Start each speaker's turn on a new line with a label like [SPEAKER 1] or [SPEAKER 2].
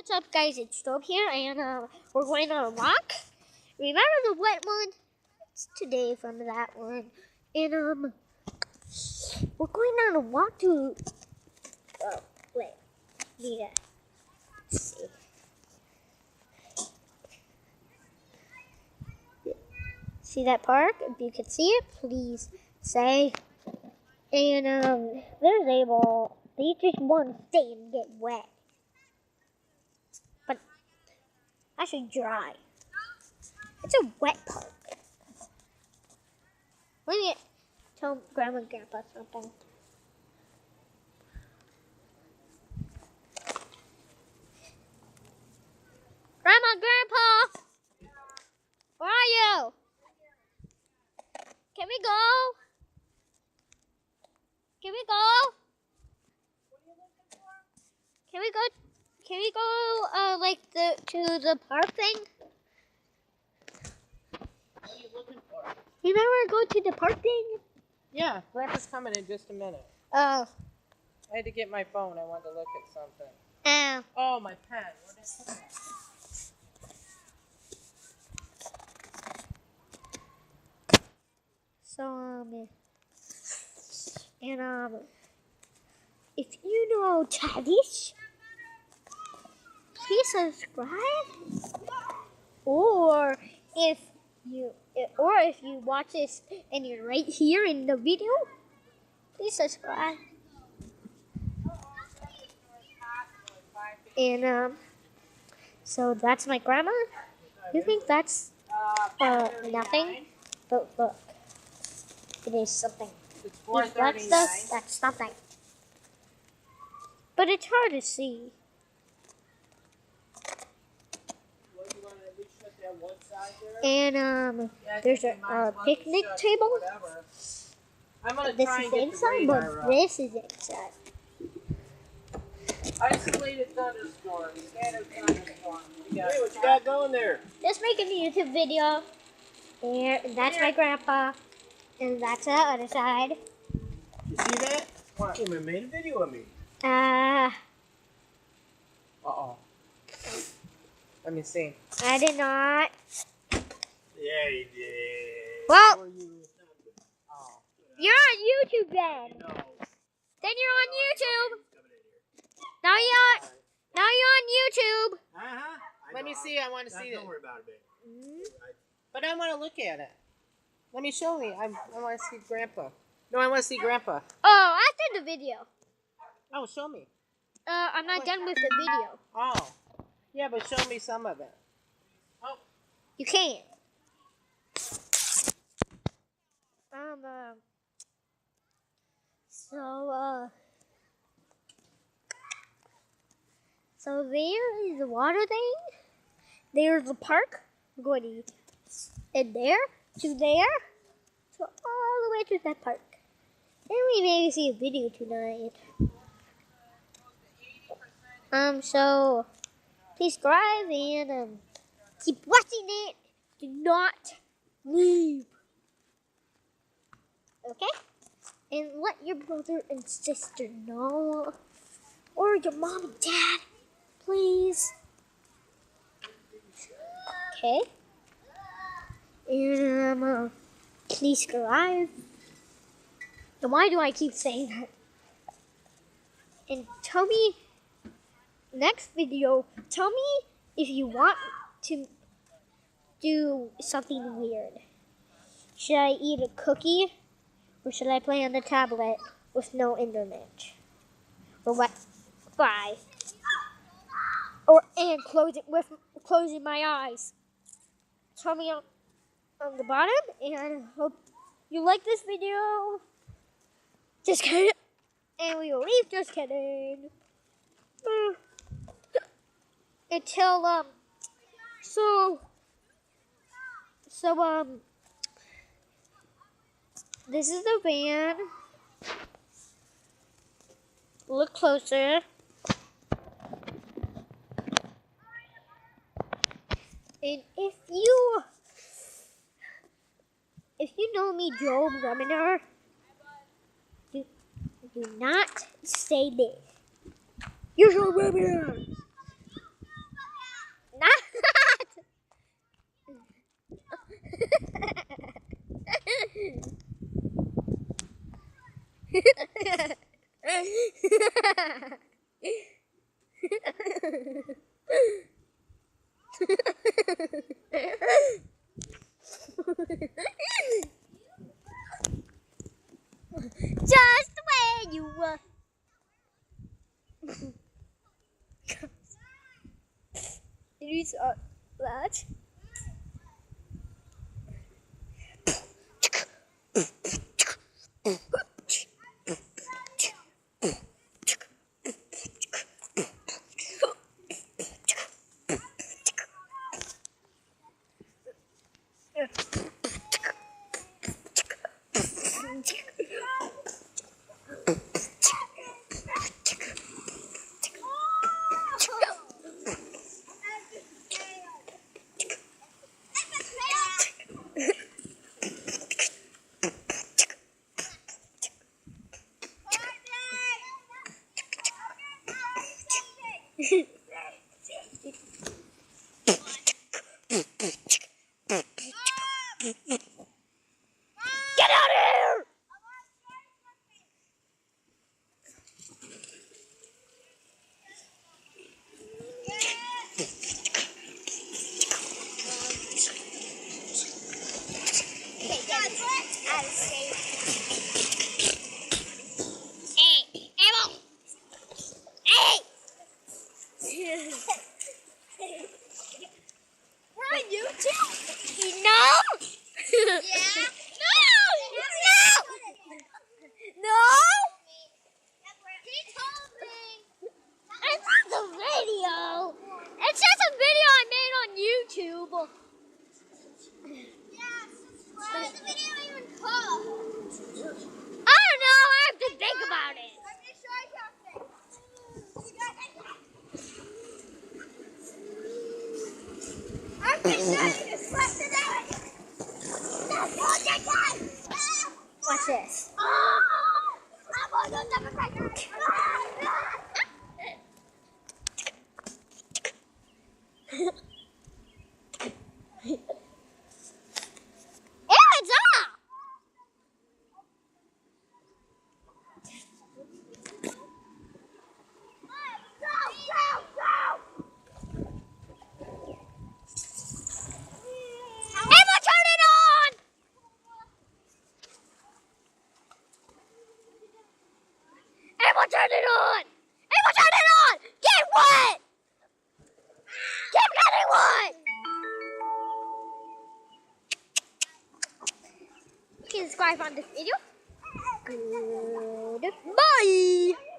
[SPEAKER 1] What's up, guys? It's Dope here, and we're going on a walk. Remember the wet one? It's today from that one, and we're going on a walk to. Oh, wait, yeah. Let's see. See that park? If you can see it, please say. And there's Abel. They just want to stay and get wet. But actually dry. It's a wet park. Let me tell Grandma and Grandpa something. Grandma, Grandpa! Where are you? Can we go? Can we go? Can we go? Can we go? Like to the park thing?
[SPEAKER 2] What are you looking for?
[SPEAKER 1] You remember go to the park thing?
[SPEAKER 2] Yeah, Grandpa's coming in just a minute.
[SPEAKER 1] Oh.
[SPEAKER 2] I had to get my phone. I wanted to look at something.
[SPEAKER 1] Oh.
[SPEAKER 2] Oh, my pen. Where did I put it?
[SPEAKER 1] So and if you know Chadish, please subscribe. Or if you watch this and you're right here in the video, please subscribe. And so that's my grandma. You think that's nothing? But look, it is something.
[SPEAKER 2] It's
[SPEAKER 1] If that's this,
[SPEAKER 2] 4:39.
[SPEAKER 1] that's something. But it's hard to see.
[SPEAKER 2] What, you want to at least shut that one side there?
[SPEAKER 1] And
[SPEAKER 2] Yeah, I
[SPEAKER 1] there's
[SPEAKER 2] think you might
[SPEAKER 1] a
[SPEAKER 2] as well
[SPEAKER 1] picnic
[SPEAKER 2] shut
[SPEAKER 1] table.
[SPEAKER 2] whatever. I'm going to
[SPEAKER 1] This
[SPEAKER 2] try
[SPEAKER 1] is
[SPEAKER 2] and get the
[SPEAKER 1] inside,
[SPEAKER 2] radar
[SPEAKER 1] but
[SPEAKER 2] up.
[SPEAKER 1] this is inside.
[SPEAKER 2] Isolated thunderstorm. Scattered thunderstorm.
[SPEAKER 3] Hey, what you got going there?
[SPEAKER 1] Just making a YouTube video. There, and that's my grandpa. And that's the other side.
[SPEAKER 3] You see that?
[SPEAKER 2] What?
[SPEAKER 3] Came and made a video of me.
[SPEAKER 2] Uh-oh. Let me see.
[SPEAKER 1] I did not.
[SPEAKER 3] Yeah, you did.
[SPEAKER 1] Well,
[SPEAKER 3] Or you-
[SPEAKER 2] Oh.
[SPEAKER 1] you're on YouTube then.
[SPEAKER 3] No.
[SPEAKER 1] Then you're on YouTube.
[SPEAKER 3] Coming in here.
[SPEAKER 1] Now you're on YouTube.
[SPEAKER 3] Uh-huh.
[SPEAKER 2] Let me see. I want to see it.
[SPEAKER 3] Don't worry about it, babe.
[SPEAKER 2] But I want to look at it. Let me show me. I want to see Grandpa. No, I want to see Grandpa.
[SPEAKER 1] Oh, after the video.
[SPEAKER 2] Oh, show me.
[SPEAKER 1] I'm not done with the video.
[SPEAKER 2] Oh. Yeah, but show me some of it. Oh.
[SPEAKER 1] You can't. So there is the water thing. There's the park. We're going to in there to there, so all the way to that park. And we maybe see a video tonight. So please subscribe and keep watching it. Do not leave. Okay? And let your brother and sister know. Or your mom and dad. Please. Okay? And please subscribe. And why do I keep saying that? And tell me next video, tell me if you want to do something weird. Should I eat a cookie? Or should I play on the tablet with no internet? Or what? Bye. And close it with closing my eyes. Tell me on the bottom, and I hope you like this video. Just kidding. And we will leave. Just kidding. Until this is the van. Look closer. And if you know me, Joe Reminer, do not stay there. You're Joe Reminer. Just the way you were. It is that. Get out of here! We're on YouTube? No! Yeah. No! He told me. It's not the video. It's just a video I made on YouTube. Yeah, subscribe. What is the video even called? I don't know. I have to think about it. I'm going to show you something. I'm going to show you this. What's the name? Watch this. It's up! Emma, turn it on! Emma, turn it on! Emma, turn it on! Get wet! Keep getting wet! You can subscribe on this video. Goodbye!